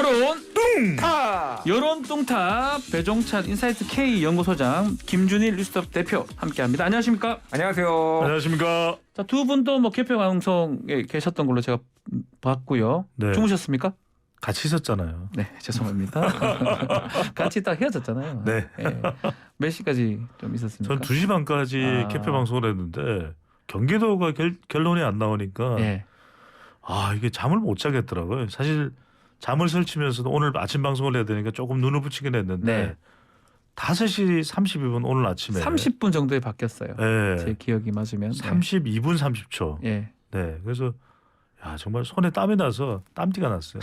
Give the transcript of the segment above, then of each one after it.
여론 뚱탑 여론 뚱탑 배종찬 인사이트 K 연구소장 김준일 뉴스톱 대표 함께합니다. 안녕하십니까? 안녕하세요. 안녕하십니까? 자, 두 분도 뭐 개표 방송에 계셨던 걸로 제가 봤고요. 네. 주무셨습니까? 같이 있었잖아요. 네, 죄송합니다. 같이 딱 헤어졌잖아요. 네. 네. 몇 시까지 좀 있었습니까? 전 2시 반까지 개표 방송을 했는데 경기도가 결론이 안 나오니까 네. 이게 잠을 못 자겠더라고요. 사실 잠을 설치면서도 오늘 아침 방송을 해야 되니까 조금 눈을 붙이긴 했는데 네. 5시 32분 오늘 아침에 30분 정도에 바뀌었어요. 네. 제 기억이 맞으면. 32분 30초. 네. 네. 그래서 정말 손에 땀이 나서 땀띠가 났어요.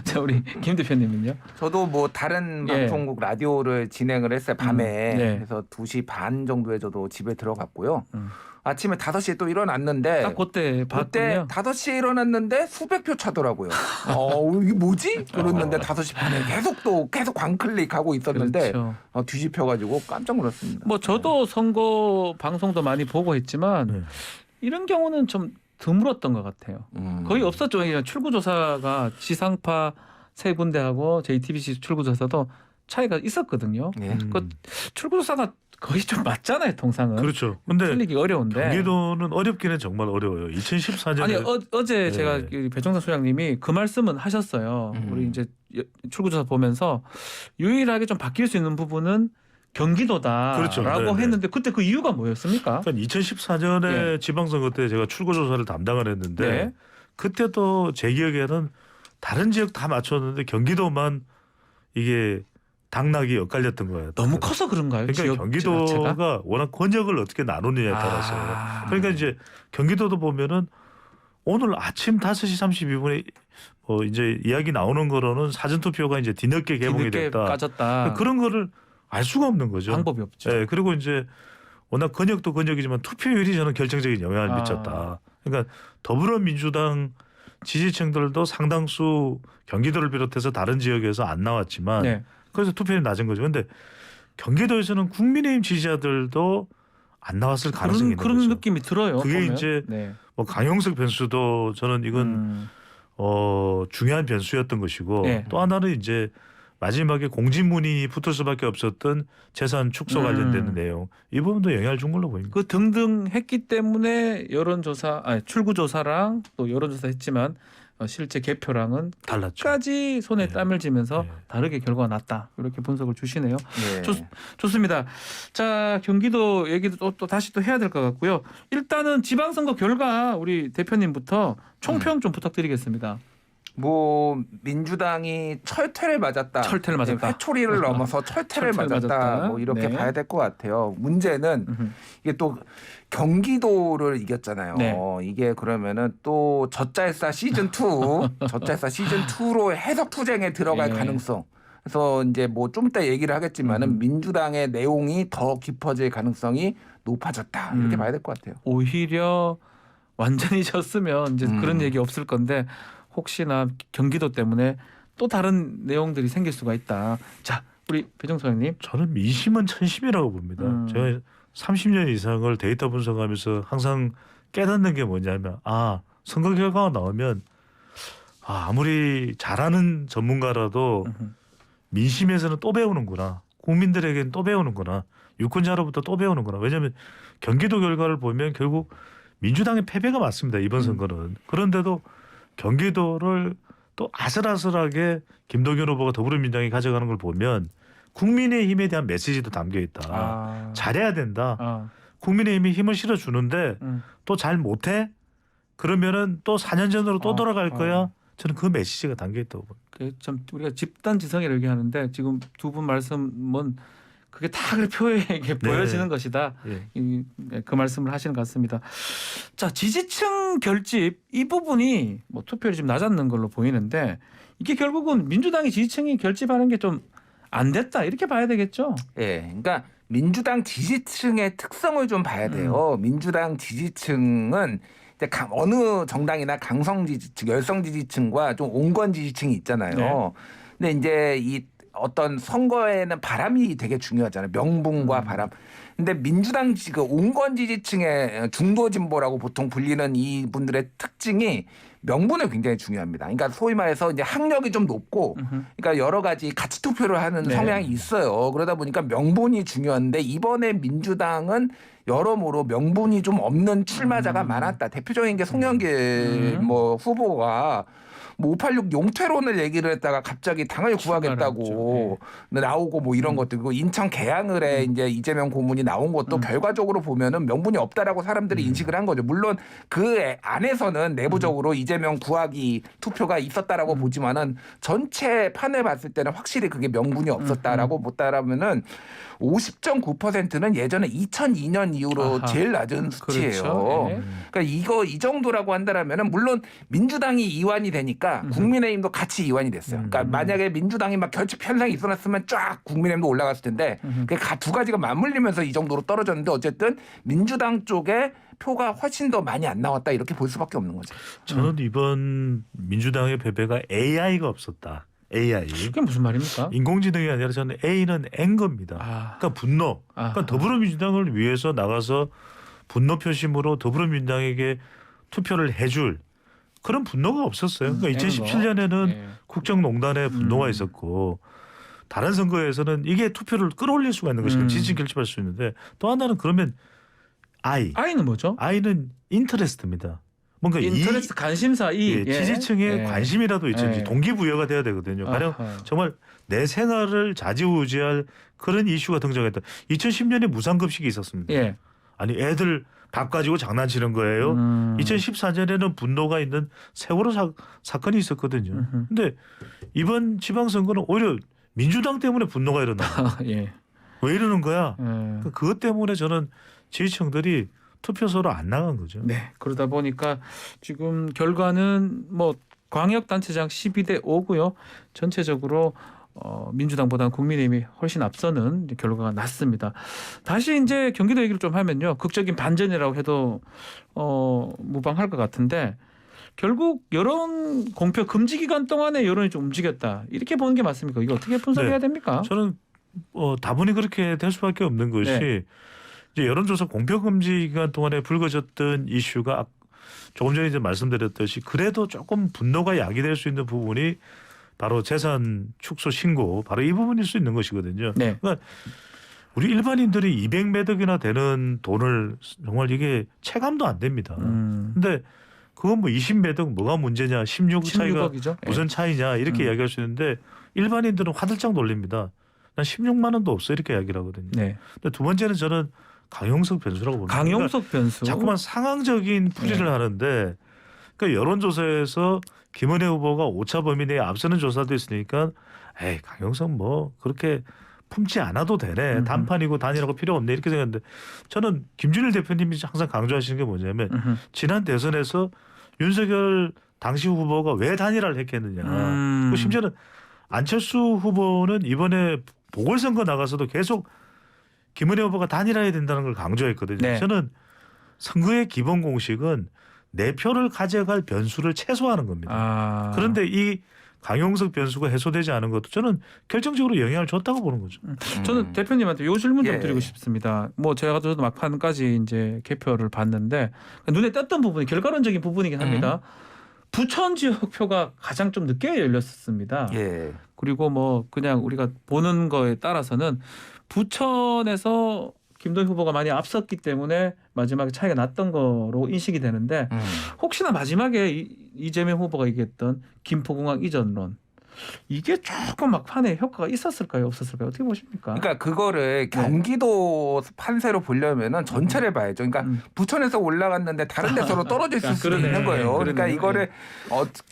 자, 우리 김 대표님은요? 저도 뭐 다른 예. 방송국 라디오를 진행을 했어요. 밤에. 네. 그래서 2시 반 정도에 저도 집에 들어갔고요. 음. 아침에 5시에 또 일어났는데 딱 그때 그때 봤군요. 5시에 일어났는데 수백 표 차더라고요. 이게 뭐지? 그랬는데 5시 반에 계속 광클릭하고 있었는데 그렇죠. 뒤집혀가지고 깜짝 놀랐습니다. 뭐 저도 선거 방송도 많이 보고 했지만 네. 이런 경우는 좀 드물었던 것 같아요. 거의 없었죠. 그냥 출구조사가 지상파 세 군데하고 JTBC 출구조사도 차이가 있었거든요. 예. 그 출구조사가 거의 좀 맞잖아요, 통상은. 그렇죠. 근데 틀리기 어려운데. 경기도는 어렵기는 정말 어려워요. 2014년에 아니 어제 네. 제가 배종찬 소장님이 그 말씀은 하셨어요. 우리 이제 출구조사 보면서 유일하게 좀 바뀔 수 있는 부분은 경기도다라고 그렇죠. 네네. 했는데 그때 그 이유가 뭐였습니까? 그러니까 2014년에 네. 지방선거 때 제가 출구조사를 담당을 했는데 네. 그때도 제 기억에는 다른 지역 다 맞췄는데 경기도만 이게 당락이 엇갈렸던 거예요. 너무 커서 그런가요? 그러니까 지역 경기도가 자체가? 워낙 권역을 어떻게 나누느냐에 따라서 그러니까 이제 경기도도 보면은 오늘 아침 5시 32분에 이제 이야기 나오는 거로는 사전투표가 이제 뒤늦게 개봉이 뒤늦게 됐다. 까졌다. 그런 거를 알 수가 없는 거죠. 방법이 없죠. 네, 그리고 이제 워낙 권역도 권역이지만 투표율이 저는 결정적인 영향을 미쳤다. 그러니까 더불어민주당 지지층들도 상당수 경기도를 비롯해서 다른 지역에서 안 나왔지만 네. 그래서 투표율이 낮은 거죠. 그런데 경기도에서는 국민의힘 지지자들도 안 나왔을 가능성이 있는 그런 거죠. 느낌이 들어요. 그게 보면. 이제 네. 뭐 강용석 변수도 저는 이건 중요한 변수였던 것이고 네. 또 하나는 이제 마지막에 공지문이 붙을 수밖에 없었던 재산 축소 관련된 내용 이 부분도 영향을 준 걸로 보입니다. 그 등등 했기 때문에 출구조사랑 또 여론조사 했지만 실제 개표랑은 달랐죠. 끝까지 손에 네. 땀을 쥐면서 네. 다르게 결과가 났다. 이렇게 분석을 주시네요. 예. 좋습니다. 자, 경기도 얘기도 또 다시 또 해야 될 것 같고요. 일단은 지방선거 결과 우리 대표님부터 총평 좀 부탁드리겠습니다. 뭐 민주당이 철퇴를 맞았다. 철퇴를 맞았다. 회초리를 넘어서 철퇴를 맞았다. 뭐 이렇게 네. 봐야 될 것 같아요. 문제는 이게 또 경기도를 이겼잖아요. 네. 이게 그러면은 또 젖잘싸 시즌 2로 해석 투쟁에 들어갈 네. 가능성. 그래서 이제 뭐 좀 이따 얘기를 하겠지만은 민주당의 내용이 더 깊어질 가능성이 높아졌다. 이렇게 봐야 될 것 같아요. 오히려 완전히 졌으면 이제 그런 얘기 없을 건데 혹시나 경기도 때문에 또 다른 내용들이 생길 수가 있다. 자, 우리 배정수 형님. 저는 민심은 천심이라고 봅니다. 제가 30년 이상을 데이터 분석하면서 항상 깨닫는 게 뭐냐면 선거 결과가 나오면 아무리 잘하는 전문가라도 민심에서는 또 배우는구나. 국민들에게는 또 배우는구나. 유권자로부터 또 배우는구나. 왜냐하면 경기도 결과를 보면 결국 민주당의 패배가 맞습니다. 이번 선거는. 그런데도 경기도를 또 아슬아슬하게 김동연 후보가 더불어민주당이 가져가는 걸 보면 국민의힘에 대한 메시지도 담겨 있다. 잘해야 된다. 국민의힘이 힘을 실어주는데 또 잘 못해? 그러면은 또 4년 전으로 또 돌아갈 거야. 저는 그 메시지가 담겨 있다고 봅니다. 참 우리가 집단지성이라고 얘기하는데 지금 두 분 말씀은 그게 다 표에게 보여지는 것이다. 예. 그 말씀을 하시는 것 같습니다. 자, 지지층 결집 이 부분이 뭐 투표율이 좀 낮았는 걸로 보이는데 이게 결국은 민주당이 지지층이 결집하는 게 좀 안 됐다 이렇게 봐야 되겠죠? 예, 그러니까 민주당 지지층의 특성을 좀 봐야 돼요. 민주당 지지층은 이제 어느 정당이나 강성 지지층, 열성 지지층과 좀 온건 지지층이 있잖아요. 네. 근데 이제 이 어떤 선거에는 바람이 되게 중요하잖아요. 명분과 바람. 근데 민주당 그 온건 지지층의 중도 진보라고 보통 불리는 이분들의 특징이 명분을 굉장히 중요합니다. 그러니까 소위 말해서 이제 학력이 좀 높고, 그러니까 여러 가지 가치 투표를 하는 네. 성향이 있어요. 그러다 보니까 명분이 중요한데 이번에 민주당은 여러모로 명분이 좀 없는 출마자가 많았다. 대표적인 게 송영길 뭐 후보가 뭐 586 용퇴론을 얘기를 했다가 갑자기 당을 구하겠다고 나오고 뭐 이런 것들, 그리고 인천 개항을 해 이제 이재명 고문이 나온 것도 결과적으로 보면은 명분이 없다라고 사람들이 인식을 한 거죠. 물론 그 안에서는 내부적으로 이재명 구하기 투표가 있었다라고 보지만은 전체 판을 봤을 때는 확실히 그게 명분이 없었다라고 보다라면은 50.9%는 예전에 2002년 이후로 아하. 제일 낮은 수치예요. 그렇죠. 예. 그러니까 이 정도라고 한다라면은 물론 민주당이 이완이 되니까 국민의힘도 같이 이완이 됐어요. 그러니까 만약에 민주당이 막 결집 현상이 있어났으면 쫙 국민의힘도 올라갔을 텐데 그 두 가지가 맞물리면서 이 정도로 떨어졌는데 어쨌든 민주당 쪽에 표가 훨씬 더 많이 안 나왔다 이렇게 볼 수밖에 없는 거죠. 저는 이번 민주당의 패배가 AI가 없었다. AI. 그게 무슨 말입니까? 인공지능이 아니라 저는 A는 앵거입니다. 아. 그러니까 분노. 그러니까 더불어민주당을 위해서 나가서 분노 표심으로 더불어민주당에게 투표를 해줄 그런 분노가 없었어요. 그러니까 2017년에는 예. 국정농단에 분노가 있었고 다른 선거에서는 이게 투표를 끌어올릴 수가 있는 것이고 지지층 결집할 수 있는데 또 하나는 그러면 I는 뭐죠? I는 인터레스트입니다. 뭔가 인터레스트 관심사 예, 지지층의 관심이라도 있지 예. 동기부여가 돼야 되거든요. 가령 아하. 정말 내 생활을 좌지우지할 그런 이슈가 등장했다. 2010년에 무상급식이 있었습니다. 예. 아니 애들 밥 가지고 장난치는 거예요. 2014년에는 분노가 있는 세월호 사건이 있었거든요. 근데 이번 지방선거는 오히려 민주당 때문에 분노가 일어나. 예. 왜 이러는 거야? 예. 그것 때문에 저는 지지층들이 투표소로 안 나간 거죠. 네. 그러다 보니까 지금 결과는 뭐 광역단체장 12대 5고요. 전체적으로 민주당보다는 국민의힘이 훨씬 앞서는 결과가 났습니다. 다시 이제 경기도 얘기를 좀 하면요. 극적인 반전이라고 해도 무방할 것 같은데 결국 여론 공표 금지 기간 동안에 여론이 좀 움직였다. 이렇게 보는 게 맞습니까? 이거 어떻게 분석해야 네. 됩니까? 저는 다분히 그렇게 될 수밖에 없는 것이 네. 이제 여론조사 공표 금지 기간 동안에 불거졌던 이슈가 조금 전에 이제 말씀드렸듯이 그래도 조금 분노가 야기될 수 있는 부분이 바로 재산 축소 신고 바로 이 부분일 수 있는 것이거든요. 네. 그러니까 우리 일반인들이 200매덕이나 되는 돈을 정말 이게 체감도 안 됩니다. 근데 그건 뭐 20매덕 뭐가 문제냐 16 차이가 16억이죠. 무슨 차이냐 이렇게 이야기할 수 있는데 일반인들은 화들짝 놀립니다. 난 16만 원도 없어 이렇게 이야기를 하거든요. 네. 근데 두 번째는 저는 강용석 변수라고 봅니다. 강용석 변수. 그러니까 자꾸만 상황적인 풀이를 하는데 그러니까 여론조사에서 김은혜 후보가 오차 범위 내에 앞서는 조사도 있으니까 에이 강용석 뭐 그렇게 품지 않아도 되네. 단판이고 단일하고 필요 없네 이렇게 생각했는데 저는 김준일 대표님이 항상 강조하시는 게 뭐냐면 지난 대선에서 윤석열 당시 후보가 왜 단일화를 했겠느냐. 그리고 심지어는 안철수 후보는 이번에 보궐선거 나가서도 계속 김은혜 후보가 단일화해야 된다는 걸 강조했거든요. 네. 저는 선거의 기본 공식은 내 표를 가져갈 변수를 최소화하는 겁니다. 그런데 이 강용석 변수가 해소되지 않은 것도 저는 결정적으로 영향을 줬다고 보는 거죠. 저는 대표님한테 요 질문 좀 예. 드리고 싶습니다. 뭐 제가 저도 막판까지 이제 개표를 봤는데 눈에 띄었던 부분이 결과론적인 부분이긴 합니다. 부천 지역 표가 가장 좀 늦게 열렸습니다. 예. 그리고 뭐 그냥 우리가 보는 거에 따라서는 부천에서 김도희 후보가 많이 앞섰기 때문에 마지막에 차이가 났던 거로 인식이 되는데 혹시나 마지막에 이재명 후보가 얘기했던 김포공항 이전론 이게 조금 막판에 효과가 있었을까요? 없었을까요? 어떻게 보십니까? 그러니까 그거를 경기도 판세로 보려면은 전체를 봐야죠. 그러니까 부천에서 올라갔는데 다른 데서로 떨어져 있을 수도 그러네. 있는 거예요. 그러니까 그러네요. 이거를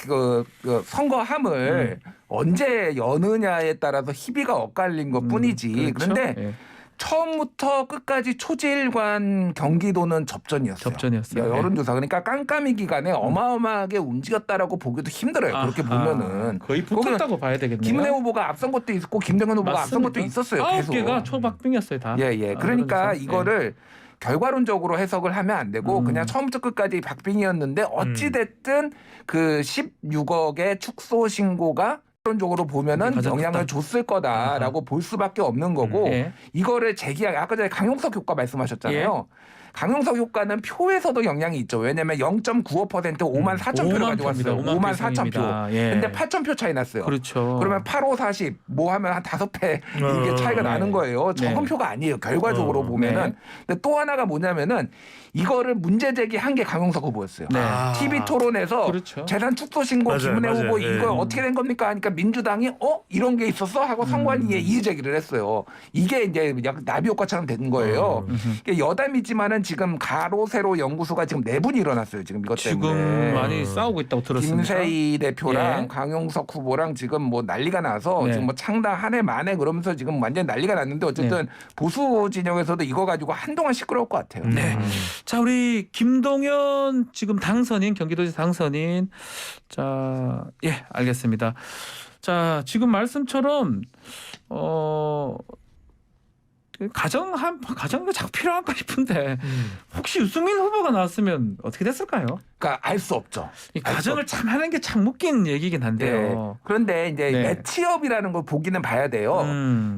그 선거함을 언제 여느냐에 따라서 희비가 엇갈린 것뿐이지. 그렇죠? 그런데 예. 처음부터 끝까지 초지일관 경기도는 접전이었어요. 접전이었어요. 여론조사. 그러니까 깜깜이 기간에 어마어마하게 움직였다라고 보기도 힘들어요. 그렇게 아하. 보면은. 거의 붙었다고 봐야 되겠네요. 김은혜 후보가 앞선 것도 있고 김정은 후보가 앞선 것도 있었어요. 계속. 9개가 초박빙이었어요. 다. 예. 그러니까 그러면서. 이거를 결과론적으로 해석을 하면 안 되고 그냥 처음부터 끝까지 박빙이었는데 어찌 됐든 그 16억의 축소 신고가 결과론적으로 보면은 가장 영향을 컸다. 줬을 거다라고 볼 수밖에 없는 거고 예. 이거를 제기하게 아까 전에 강용석 효과 말씀하셨잖아요. 강용석 효과는 표에서도 영향이 있죠. 왜냐하면 0.95% 5만 4천 표를 가지고 왔어요. 5만 4천 표. 예. 근데 8천 표 차이 났어요. 그렇죠. 그러면 8, 5, 40 뭐 하면 한 5배 이게 차이가 네. 나는 거예요. 적은 네. 표가 아니에요. 결과적으로 보면은. 네. 근데 또 하나가 뭐냐면은 이거를 문제 제기한 게 강용석 후보였어요. 네. TV 토론에서 그렇죠. 재산 축소 신고 맞아요, 김은혜 맞아요. 후보 예. 이거 어떻게 된 겁니까? 하니까 민주당이 이런 게 있었어 하고 선관위에 이의 제기를 했어요. 이게 이제 약간 나비 효과처럼 된 거예요. 그러니까 여담이지만은 지금 가로 세로 연구소가 지금 4분이 일어났어요. 지금 이것 때문에. 지금 많이 싸우고 있다고 들었습니다. 김세희 대표랑 예. 강용석 후보랑 지금 뭐 난리가 나서 네. 지금 뭐 창당 한 해 만에 그러면서 지금 완전 난리가 났는데 어쨌든 보수 진영에서도 이거 가지고 한동안 시끄러울 것 같아요. 네. 자, 우리 김동연 지금 당선인 경기도지 당선인. 자, 예, 알겠습니다. 자, 지금 말씀처럼 가정이 자꾸 필요할까 싶은데 혹시 유승민 후보가 나왔으면 어떻게 됐을까요? 그러니까 알 수 없죠. 이 알수 가정을 참 하는 게 참 웃긴 얘기긴 한데요. 네. 그런데 이제 네. 매치업이라는 걸 보기는 봐야 돼요.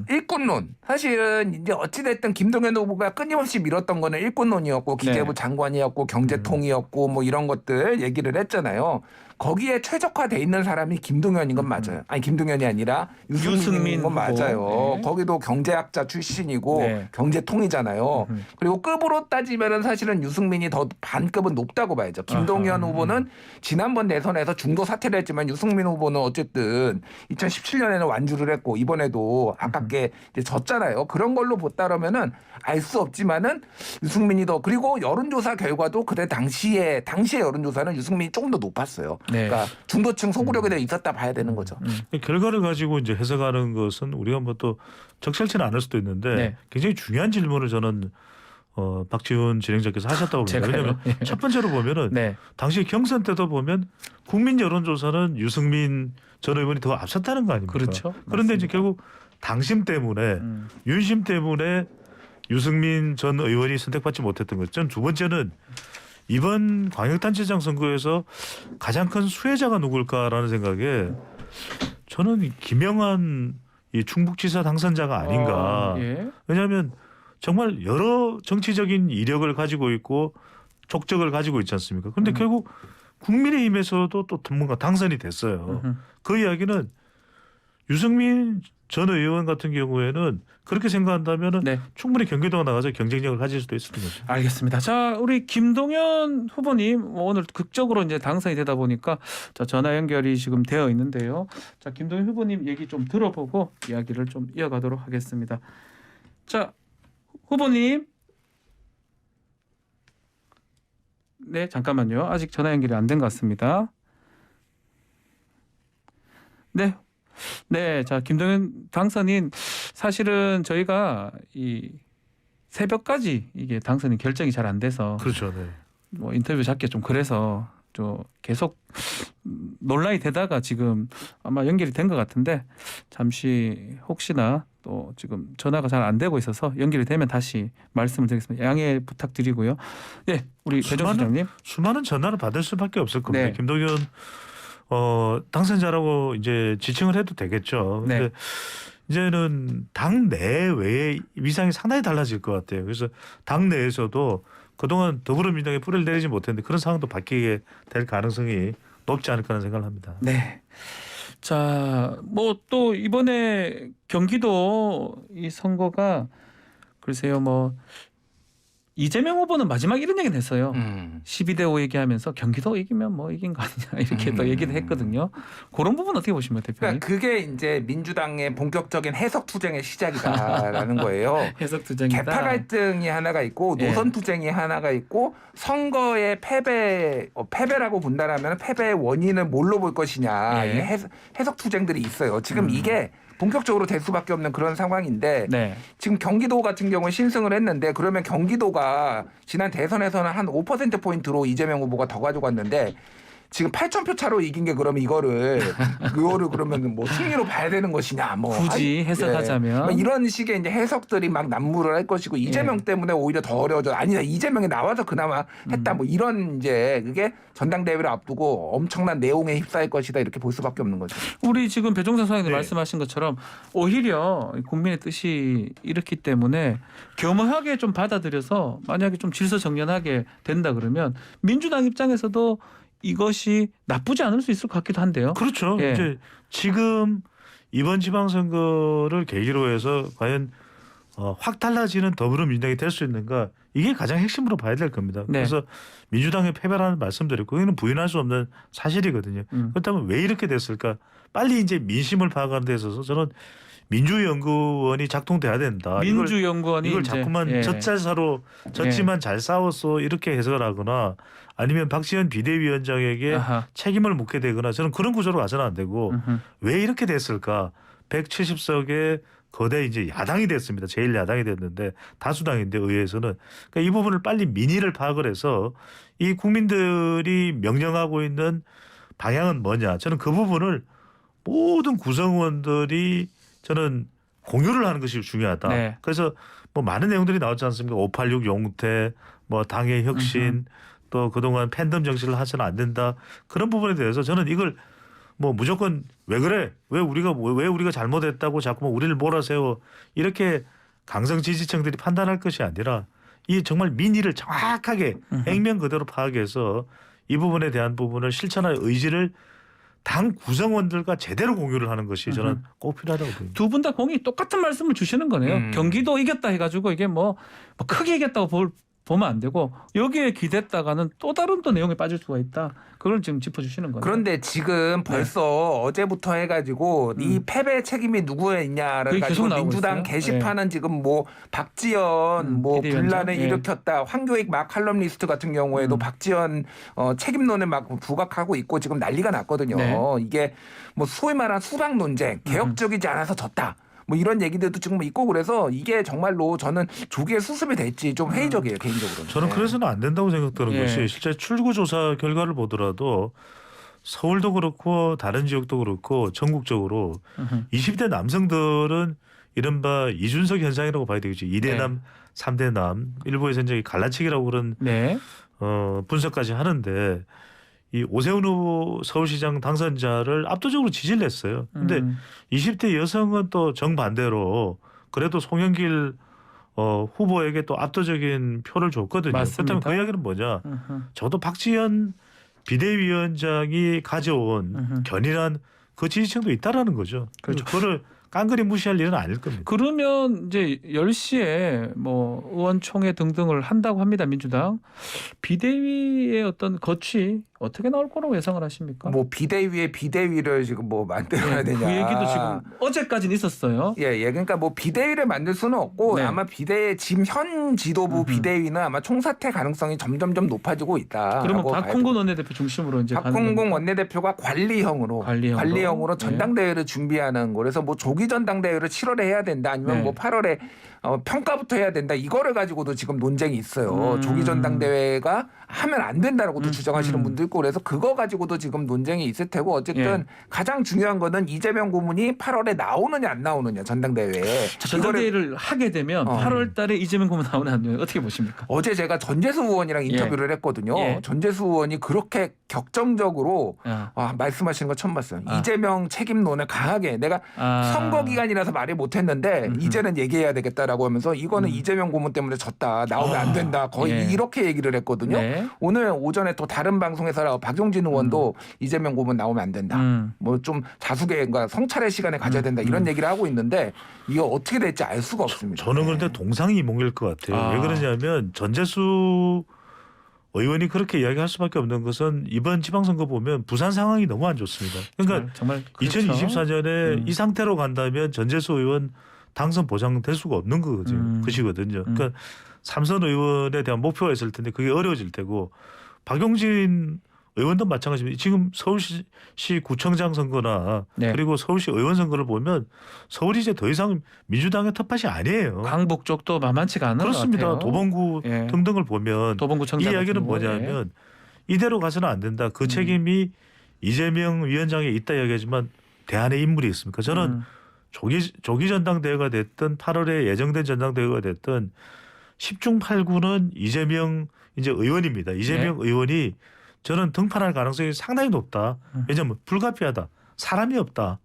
일꾼론. 사실은 이제 어찌됐든 김동연 후보가 끊임없이 밀었던 거는 일꾼론이었고 기재부 네. 장관이었고 경제통이었고 뭐 이런 것들 얘기를 했잖아요. 거기에 최적화돼 있는 사람이 김동연인 건 맞아요. 아니 김동연이 아니라 유승민인 건 후보. 맞아요. 네. 거기도 경제학자 출신이고 네. 경제통이잖아요. 그리고 급으로 따지면은 사실은 유승민이 더 반급은 높다고 봐야죠. 김동연 후보는 지난번 대선에서 중도 사퇴를 했지만 유승민 후보는 어쨌든 2017년에는 완주를 했고 이번에도 아깝게 이제 졌잖아요. 그런 걸로 보다라면은 알 수 없지만은 유승민이 더 그리고 여론조사 결과도 그때 당시에 여론조사는 유승민이 조금 더 높았어요. 네. 그러니까 중도층 소구력에 대해 있었다 봐야 되는 거죠. 결과를 가지고 이제 해석하는 것은 우리가 뭐 또 적절치는 않을 수도 있는데 네. 굉장히 중요한 질문을 저는 박지원 진행자께서 하셨다고 봅니다. 제가요? 왜냐하면 예. 첫 번째로 보면은 네. 당시 경선 때도 보면 국민 여론조사는 유승민 전 의원이 더 앞섰다는 거 아닙니까? 그렇죠. 그런데 이제 맞습니다. 결국 당심 때문에 윤심 때문에 유승민 전 의원이 선택받지 못했던 거죠. 전 두 번째는 이번 광역단체장 선거에서 가장 큰 수혜자가 누굴까라는 생각에 저는 이 김영한 이 충북지사 당선자가 아닌가. 예. 왜냐하면 정말 여러 정치적인 이력을 가지고 있고 족적을 가지고 있지 않습니까? 그런데 결국 국민의힘에서도 또 뭔가 당선이 됐어요. 그 이야기는 유승민 전 의원 같은 경우에는 그렇게 생각한다면 네. 충분히 경기도가 나가서 경쟁력을 가질 수도 있을 거죠. 알겠습니다. 자, 우리 김동연 후보님 오늘 극적으로 이제 당선이 되다 보니까 자, 전화 연결이 지금 되어 있는데요. 자, 김동연 후보님 얘기 좀 들어보고 이야기를 좀 이어가도록 하겠습니다. 자, 후보님. 네, 잠깐만요. 아직 전화 연결이 안 된 것 같습니다. 네. 네, 자, 김동연 당선인 사실은 저희가 이 새벽까지 이게 당선인 결정이 잘 안 돼서 그렇죠. 네. 뭐 인터뷰 잡기 좀 그래서 좀 계속 논란이 되다가 지금 아마 연결이 된 것 같은데 잠시 혹시나 또 지금 전화가 잘 안 되고 있어서 연결이 되면 다시 말씀을 드리겠습니다. 양해 부탁드리고요. 네, 우리 배정 소장님. 수많은 전화를 받을 수밖에 없을 겁니다. 네. 김동연 당선자라고 이제 지칭을 해도 되겠죠. 근데 네. 이제는 당 내외의 위상이 상당히 달라질 것 같아요. 그래서 당 내에서도 그동안 더불어민주당에 뿌리를 내리지 못했는데 그런 상황도 바뀌게 될 가능성이 높지 않을까 하는 생각을 합니다. 네. 자, 뭐 또 이번에 경기도 이 선거가 글쎄요, 뭐 이재명 후보는 마지막 이런 얘기는 했어요. 12대 5 얘기하면서 경기도 이기면 뭐 이긴 거 아니냐 이렇게 또 얘기를 했거든요. 그런 부분 어떻게 보시면 대표님? 그러니까 그게 이제 민주당의 본격적인 해석 투쟁의 시작이다라는 거예요. 해석 투쟁이다. 개파 갈등이 하나가 있고 예. 노선 투쟁이 하나가 있고 선거의 패배라고 본다라면 패배의 원인을 뭘로 볼 것이냐 예. 이 해석 투쟁들이 있어요. 지금 이게 본격적으로 될 수밖에 없는 그런 상황인데 네. 지금 경기도 같은 경우는 신승을 했는데 그러면 경기도가 지난 대선에서는 한 5%포인트로 이재명 후보가 더 가져갔는데 지금 8,000표 차로 이긴 게 그러면 이거를 그러면 뭐 승리로 봐야 되는 것이냐 뭐 굳이 해석하자면 뭐 이런 식의 이제 해석들이 막 난무를 할 것이고 이재명 때문에 오히려 더 어려워져. 아니다 이재명이 나와서 그나마 했다 뭐 이런 이제 그게 전당대회를 앞두고 엄청난 내용에 휩싸일 것이다 이렇게 볼 수밖에 없는 거죠. 우리 지금 배종찬 소장님 네. 말씀하신 것처럼 오히려 국민의 뜻이 이렇기 때문에 겸허하게 좀 받아들여서 만약에 좀 질서정연하게 된다 그러면 민주당 입장에서도 이것이 나쁘지 않을 수 있을 것 같기도 한데요. 그렇죠. 예. 이제 지금 이번 지방선거를 계기로 해서 과연 확 달라지는 더불어민주당이 될 수 있는가 이게 가장 핵심으로 봐야 될 겁니다. 네. 그래서 민주당의 패배라는 말씀드렸고 이거는 부인할 수 없는 사실이거든요. 그렇다면 왜 이렇게 됐을까? 빨리 이제 민심을 파악하는 데 있어서 저는 민주연구원이 작동돼야 된다. 민주연구원이 이걸 이제, 자꾸만 예. 젖자사로 졌지만 잘 싸웠어 이렇게 해석을 하거나 아니면 박지원 비대위원장에게 아하. 책임을 묻게 되거나 저는 그런 구조로 가서는 안 되고 왜 이렇게 됐을까? 170석의 거대 이제 야당이 됐습니다. 제일 야당이 됐는데 다수당인데 의회에서는 그러니까 이 부분을 빨리 민의를 파악을 해서 이 국민들이 명령하고 있는 방향은 뭐냐? 저는 그 부분을 모든 구성원들이 저는 공유를 하는 것이 중요하다. 네. 그래서 뭐 많은 내용들이 나왔지 않습니까? 586 용태, 뭐 당의 혁신, 또 그동안 팬덤 정치를 하서는 안 된다. 그런 부분에 대해서 저는 이걸 뭐 무조건 왜 그래? 왜 우리가 잘못했다고 자꾸 뭐 우리를 몰아세워 이렇게 강성 지지층들이 판단할 것이 아니라 이 정말 민의를 정확하게 액면 그대로 파악해서 이 부분에 대한 부분을 실천할 의지를 당 구성원들과 제대로 공유를 하는 것이 저는 꼭 필요하다고 봅니다. 두 분 다 공이 똑같은 말씀을 주시는 거네요. 경기도 이겼다 해가지고 이게 뭐 크게 이겼다고 보면 안 되고 여기에 기댔다가는 또 다른 또 내용에 빠질 수가 있다. 그걸 지금 짚어주시는 거네요. 그런데 지금 벌써 어제부터 해가지고 이 패배 책임이 누구에 있냐를 그게 가지고 계속 나오고 민주당 있어요? 게시판은 지금 뭐 박지원 뭐 비대위원장? 분란을 예. 일으켰다. 황교익 막 칼럼니스트 같은 경우에도 박지원 책임론을 막 부각하고 있고 지금 난리가 났거든요. 네. 이게 뭐 소위 말한 수박 논쟁 개혁적이지 않아서 졌다. 뭐 이런 얘기들도 지금 있고 그래서 이게 정말로 저는 조기에 수습이 될지 좀 회의적이에요 개인적으로는. 저는 네. 그래서는 안 된다고 생각되는 예. 것이 실제 출구조사 결과를 보더라도 서울도 그렇고 다른 지역도 그렇고 전국적으로 20대 남성들은 이른바 이준석 현상이라고 봐야 되겠죠. 2대남, 3대남 일부에서 이제 갈라치기라고 그런 네. 분석까지 하는데 이 오세훈 후보 서울시장 당선자를 압도적으로 지지를 했어요. 근데 20대 여성은 또 정반대로 그래도 송영길 후보에게 또 압도적인 표를 줬거든요. 맞습니다. 그렇다면 그 이야기는 뭐냐? 저도 박지원 비대위원장이 가져온 견인한 그 지지층도 있다라는 거죠. 그렇죠. 그거를 깡그리 무시할 일은 아닐 겁니다. 그러면 이제 10시에 뭐 의원총회 등등을 한다고 합니다. 민주당. 비대위의 어떤 거취 어떻게 나올 거라고 예상을 하십니까? 뭐 비대위에 비대위를 지금 뭐 만들어야 되냐. 그 얘기도 지금 어제까지는 있었어요. 예. 그러니까 뭐 비대위를 만들 수는 없고 네. 아마 지금 현 지도부 비대위는 아마 총사퇴 가능성이 점점점 높아지고 있다. 그러면 박홍근 원내대표 중심으로 이제 가는 박홍근 겁니까? 원내대표가 관리형으로 관리형으로. 전당대회를 준비하는 거라서 뭐 조기 전당대회를 7월에 해야 된다 아니면 네. 뭐 8월에 평가부터 해야 된다 이거를 가지고도 지금 논쟁이 있어요. 조기 전당대회가 하면 안 된다라고도 주장하시는 분도 있고 그래서 그거 가지고도 지금 논쟁이 있을 테고 어쨌든 예. 가장 중요한 거는 이재명 고문이 8월에 나오느냐 안 나오느냐 전당대회에. 자, 전당대회를 하게 되면 8월 달에 이재명 고문 나오는 안 어떻게 보십니까? 어제 제가 전재수 의원이랑 인터뷰를 했거든요. 예. 전재수 의원이 그렇게 격정적으로 야. 말씀하시는 거 처음 봤어요. 이재명 책임론을 강하게 내가 선거 기간이라서 말을 못했는데 이제는 얘기해야 되겠다라고 하면서 이거는 이재명 고문 때문에 졌다. 나오면 안 된다. 거의 예. 이렇게 얘기를 했거든요. 네. 오늘 오전에 또 다른 방송에서 박용진 의원도 이재명 고문 나오면 안 된다. 뭐 좀 자숙의 성찰의 시간을 가져야 된다. 이런 얘기를 하고 있는데 이거 어떻게 될지 알 수가 없습니다. 저는 그런데 동상이몽일 것 같아요. 왜 그러냐면 전재수 의원이 그렇게 이야기할 수밖에 없는 것은 이번 지방선거 보면 부산 상황이 너무 안 좋습니다. 그러니까 정말 그렇죠. 2024년에 이 상태로 간다면 전재수 의원 당선 보장될 수가 없는 것이거든요. 그러니까 삼선 의원에 대한 목표가 있을 텐데 그게 어려워질 테고 박용진 의원도 마찬가지입니다. 지금 서울시 구청장 선거나 네. 그리고 서울시 의원 선거를 보면 서울이 이제 더 이상 민주당의 텃밭이 아니에요. 강북 쪽도 만만치가 않은 그렇습니다. 것 같아요. 도봉구 예. 등등을 보면 도봉구 이 청장 이야기는 같은 경우에. 뭐냐면 이대로 가서는 안 된다. 그 책임이 이재명 위원장에 있다 이야기하지만 대안의 인물이 있습니까? 저는 조기 전당대회가 됐든 8월에 예정된 전당대회가 됐든 10중 8구는 이재명 이제 의원입니다. 이재명 의원이 저는 등판할 가능성이 상당히 높다. 왜냐하면 불가피하다. 사람이 없다.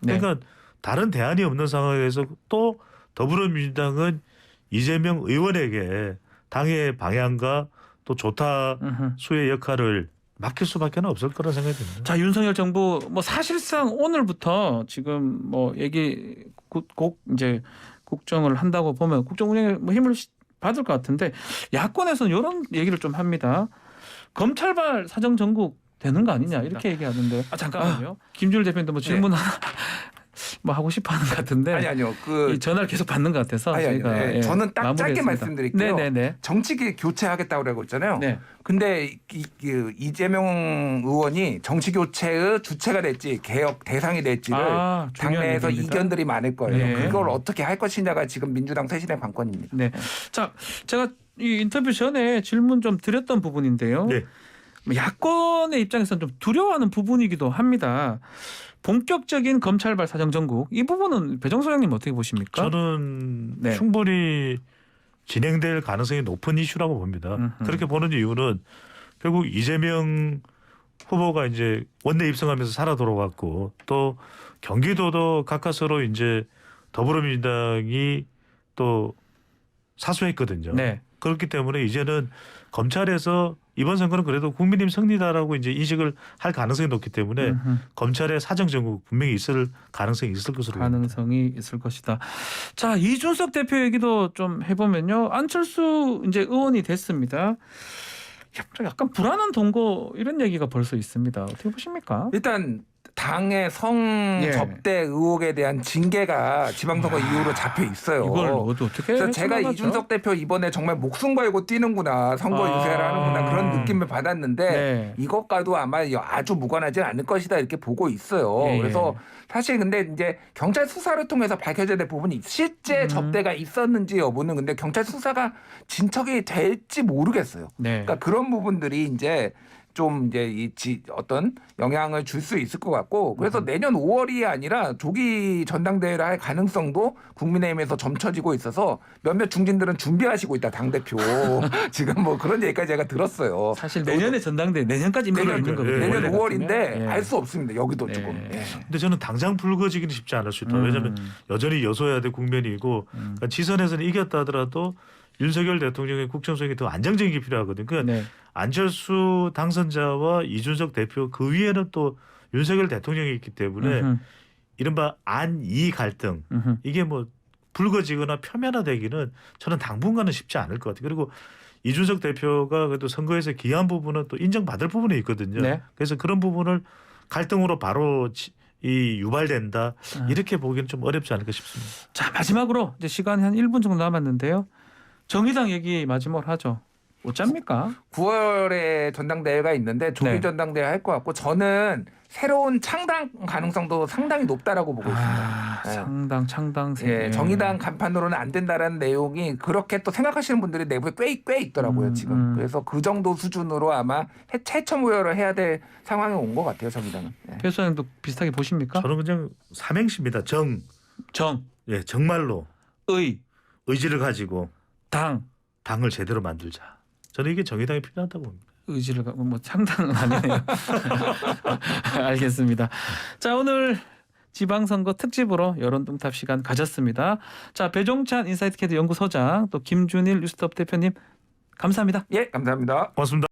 그러니까 다른 대안이 없는 상황에서 또 더불어민주당은 이재명 의원에게 당의 방향과 또 조타수의 역할을 맡길 수밖에 없을 거라 생각이 듭니다. 자, 윤석열 정부 뭐 사실상 오늘부터 지금 뭐 얘기 꼭 이제 국정을 한다고 보면 국정 운영에 뭐 힘을 받을 것 같은데 야권에서는 이런 얘기를 좀 합니다. 검찰발 사정 전국 되는 거 아니냐 이렇게 얘기하는데 잠깐만요. 김준일 대표님도 뭐 질문 하나 뭐 하고 싶어하는 것 같은데 아니요. 이 전화를 계속 받는 것 같아서 저희가 네. 저는 딱 짧게 말씀드릴게요. 네네네. 정치계 교체하겠다고 그러고 있잖아요. 네. 근데 이재명 의원이 정치 교체의 주체가 될지 개혁 대상이 될지를 중요한 당내에서 얘기입니다. 이견들이 많을 거예요. 네. 그걸 어떻게 할 것이냐가 지금 민주당 쇄신의 관건입니다. 네. 자, 제가 이 인터뷰 전에 질문 좀 드렸던 부분인데요. 네. 야권의 입장에서는 좀 두려워하는 부분이기도 합니다. 본격적인 검찰발 사정정국 이 부분은 배정수 형님 어떻게 보십니까? 저는 네. 충분히 진행될 가능성이 높은 이슈라고 봅니다. 그렇게 보는 이유는 결국 이재명 후보가 이제 원내 입성하면서 살아 돌아왔고 또 경기도도 가까스로 이제 더불어민주당이 또 사수했거든요. 네. 그렇기 때문에 이제는 검찰에서 이번 선거는 그래도 국민의힘 승리다라고 이제 인식을 할 가능성이 높기 때문에 검찰의 사정 정국 분명히 있을 가능성이 있을 것으로 봅니다. 가능성이 있을 것이다. 자, 이준석 대표 얘기도 좀 해보면요. 안철수 이제 의원이 됐습니다. 약간 불안한 동거 이런 얘기가 벌써 있습니다. 어떻게 보십니까? 일단 당의 성접대 의혹에 대한 징계가 지방선거 이후로 잡혀 있어요. 이걸 모두 어떻게 그래서 제가 해석하죠? 이준석 대표 이번에 정말 목숨 걸고 뛰는구나, 선거 유세를 하는구나 그런 느낌을 받았는데 네. 이것과도 아마 아주 무관하지는 않을 것이다 이렇게 보고 있어요. 예. 그래서 사실 근데 이제 경찰 수사를 통해서 밝혀져야 될 부분이 실제 접대가 있었는지 여부는 근데 경찰 수사가 진척이 될지 모르겠어요. 네. 그러니까 그런 부분들이 이제 좀 이제 어떤 영향을 줄 수 있을 것 같고 그래서 내년 5월이 아니라 조기 전당대회를 할 가능성도 국민의힘에서 점쳐지고 있어서 몇몇 중진들은 준비하시고 있다 당대표 지금 뭐 그런 얘기까지 제가 들었어요. 사실 내년에 전당대 내년까지 임기가 있는 거거든요. 내년 원래 5월인데 같으면. 예. 알 수 없습니다. 여기도 네. 조금. 예. 근데 저는 당장 불거지기는 쉽지 않을 수 있다. 왜냐하면 여전히 여소야대 국면이고 그러니까 지선에서는 이겼다 하더라도 윤석열 대통령의 국정 수행이 더 안정적인 게 필요하거든요. 그러니까 네. 안철수 당선자와 이준석 대표 그 위에는 또 윤석열 대통령이 있기 때문에 이른바 안이 갈등 이게 뭐 불거지거나 표면화되기는 저는 당분간은 쉽지 않을 것 같아요. 그리고 이준석 대표가 그래도 선거에서 기여한 부분은 또 인정받을 부분이 있거든요. 네. 그래서 그런 부분을 갈등으로 바로 이 유발된다 이렇게 보기는 좀 어렵지 않을까 싶습니다. 자, 마지막으로 이제 시간이 한 1분 정도 남았는데요. 정의당 얘기 마지막으로 하죠. 어쩝니까? 9월에 전당대회가 있는데 조기 네. 전당대회 할 것 같고 저는 새로운 창당 가능성도 상당히 높다라고 보고 있습니다. 예. 상당 창당 예, 정의당 간판으로는 안 된다라는 내용이 그렇게 또 생각하시는 분들이 내부에 꽤 있더라고요 지금. 그래서 그 정도 수준으로 아마 해체무효를 해야 될 상황에 온 것 같아요 정의당은. 예. 배 소장님도 비슷하게 보십니까? 저는 그냥 삼행시입니다. 정, 예, 정말로 의, 의지를 가지고 당 당을 제대로 만들자. 저는 이게 정의당이 필요하다고 봅니다. 의지를 갖고 뭐 창당은 아니네요. 알겠습니다. 자, 오늘 지방선거 특집으로 여론동탑 시간 가졌습니다. 자, 배종찬 인사이트캐드 연구소장 또 김준일 뉴스톱 대표님 감사합니다. 예, 감사합니다. 고맙습니다.